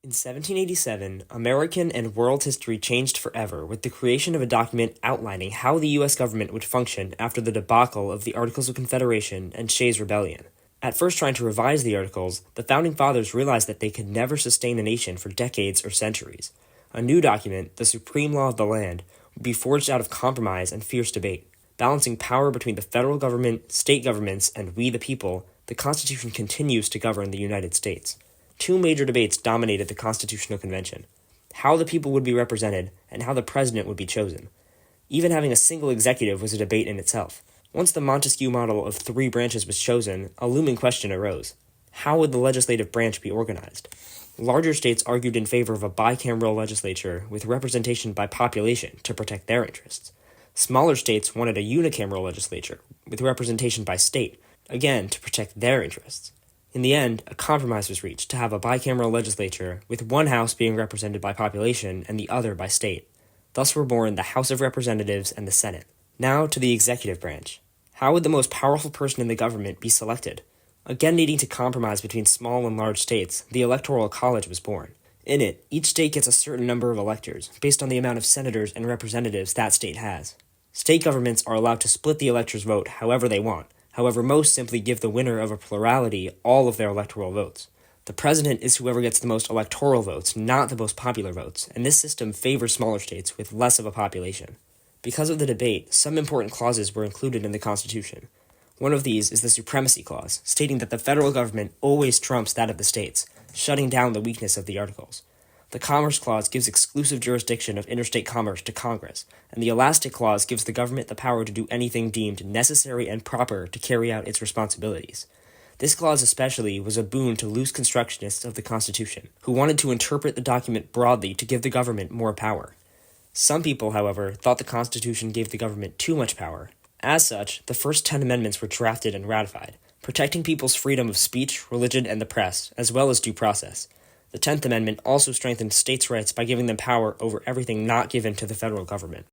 In 1787, American and world history changed forever with the creation of a document outlining how the U.S. government would function after the debacle of the Articles of Confederation and Shays' Rebellion. At first trying to revise the Articles, the Founding Fathers realized that they could never sustain a nation for decades or centuries. A new document, the Supreme Law of the Land, would be forged out of compromise and fierce debate. Balancing power between the federal government, state governments, and we the people, the Constitution continues to govern the United States. Two major debates dominated the Constitutional Convention: how the people would be represented and how the president would be chosen. Even having a single executive was a debate in itself. Once the Montesquieu model of three branches was chosen, a looming question arose. How would the legislative branch be organized? Larger states argued in favor of a bicameral legislature with representation by population to protect their interests. Smaller states wanted a unicameral legislature with representation by state, again to protect their interests. In the end, a compromise was reached to have a bicameral legislature, with one house being represented by population and the other by state. Thus were born the House of Representatives and the Senate. Now to the executive branch. How would the most powerful person in the government be selected? Again needing to compromise between small and large states, the Electoral College was born. In it, each state gets a certain number of electors, based on the amount of senators and representatives that state has. State governments are allowed to split the electors' vote however they want. However, most simply give the winner of a plurality all of their electoral votes. The president is whoever gets the most electoral votes, not the most popular votes, and this system favors smaller states with less of a population. Because of the debate, some important clauses were included in the Constitution. One of these is the Supremacy Clause, stating that the federal government always trumps that of the states, shutting down the weakness of the Articles. The Commerce Clause gives exclusive jurisdiction of interstate commerce to Congress, and the Elastic Clause gives the government the power to do anything deemed necessary and proper to carry out its responsibilities. This clause especially was a boon to loose constructionists of the Constitution, who wanted to interpret the document broadly to give the government more power. Some people, however, thought the Constitution gave the government too much power. As such, the first 10 amendments were drafted and ratified, protecting people's freedom of speech, religion, and the press, as well as due process. The 10th Amendment also strengthened states' rights by giving them power over everything not given to the federal government.